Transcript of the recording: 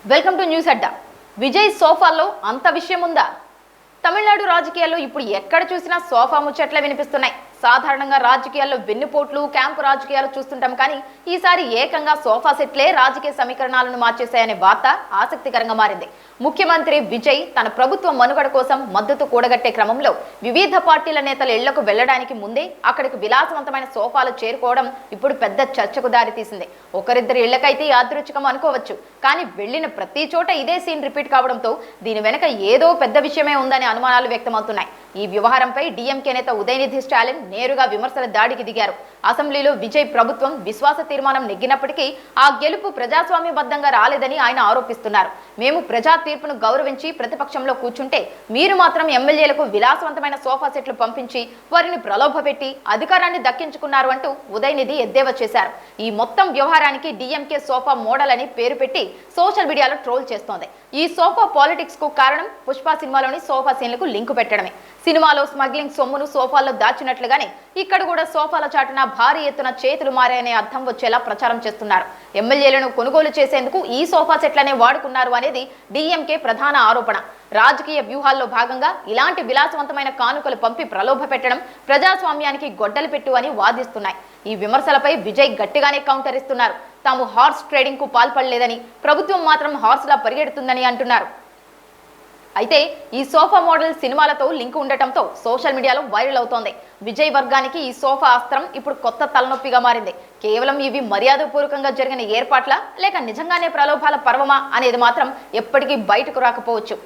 Welcome to news అడ్డా. విజయ్ సోఫాలో అంత విషయం ఉందా? తమిళనాడు రాజకీయాల్లో ఇప్పుడు ఎక్కడ చూసినా సోఫా ముచ్చట్లే వినిపిస్తున్నాయి. సాధారణంగా రాజకీయాల్లో వెన్నుపోట్లు, క్యాంపు రాజకీయాలు చూస్తుంటాం, కానీ ఈసారి ఏకంగా సోఫా సెట్లే రాజకీయ సమీకరణాలను మార్చేశాయనే వార్త ఆసక్తికరంగా మారింది. ముఖ్యమంత్రి విజయ్ తన ప్రభుత్వ మనుగడ కోసం మద్దతు కూడగట్టే క్రమంలో వివిధ పార్టీల నేతల ఇళ్లకు వెళ్లడానికి ముందే అక్కడికి విలాసవంతమైన సోఫాలు చేరుకోవడం ఇప్పుడు పెద్ద చర్చకు దారితీసింది. ఒకరిద్దరి ఇళ్లకైతే యాదృచ్ఛికం అనుకోవచ్చు, కానీ వెళ్లిన ప్రతి చోట ఇదే సీన్ రిపీట్ కావడంతో దీని వెనక ఏదో పెద్ద విషయమే ఉందనే అనుమానాలు వ్యక్తమవుతున్నాయి. ఈ వ్యవహారంపై డిఎంకే నేత ఉదయనిధి స్టాలిన్ నేరుగా విమర్శల దాడికి దిగారు. అసెంబ్లీలో విజయ్ ప్రభుత్వం విశ్వాస తీర్మానం నెగ్గినప్పటికీ ఆ గెలుపు ప్రజాస్వామ్యబద్ధంగా రాలేదని ఆయన ఆరోపిస్తున్నారు. మేము ప్రజా తీర్పును గౌరవించి ప్రతిపక్షంలో కూర్చుంటే మీరు మాత్రం ఎమ్మెల్యేలకు విలాసవంతమైన సోఫా సెట్లు పంపించి వారిని ప్రలోభపెట్టి అధికారాన్ని దక్కించుకున్నారు అంటూ ఉదయనిధి ఎద్దేవా చేశారు. ఈ మొత్తం వ్యవహారానికి డిఎంకే సోఫా మోడల్ అని పేరు పెట్టి సోషల్ మీడియాలో ట్రోల్ చేస్తోంది. ఈ సోఫా పాలిటిక్స్ కు కారణం పుష్ప సినిమాలోని సోఫా సీన్లకు లింకు పెట్టడమే. సినిమాలో స్మగ్లింగ్ సొమ్మును సోఫాల్లో దాచినట్లుగానే ఇక్కడ కూడా సోఫాల చాటున భారీ ఎత్తున చేతులు మారాయనే అర్థం వచ్చేలా ప్రచారం చేస్తున్నారు. ఎమ్మెల్యేలను కొనుగోలు చేసేందుకు ఈ సోఫా సెట్లనే వాడుకున్నారు అనేది డిఎంకే ప్రధాన ఆరోపణ. రాజకీయ వ్యూహాల్లో భాగంగా ఇలాంటి విలాసవంతమైన కానుకలు పంపి ప్రలోభ పెట్టడం ప్రజాస్వామ్యానికి గొడ్డలి పెట్టు అని వాదిస్తున్నాయి. ఈ విమర్శలపై విజయ్ గట్టిగానే కౌంటర్ ఇస్తున్నారు. తాము హార్స్ ట్రేడింగ్ కు పాల్పడలేదని, ప్రభుత్వం మాత్రం హార్స్ లా పరిగెడుతుందని అంటున్నారు. అయితే ఈ సోఫా మోడల్ సినిమాలతో లింక్ ఉండటంతో సోషల్ మీడియాలో వైరల్ అవుతోంది. విజయ్ వర్గానికి ఈ సోఫా అస్త్రం ఇప్పుడు కొత్త తలనొప్పిగా మారింది. కేవలం ఇవి మర్యాదపూర్వకంగా జరిగిన ఏర్పాట్ల లేక నిజంగానే ప్రలోభాల పర్వమా అనేది మాత్రం ఎప్పటికీ బయటకు రాకపోవచ్చు.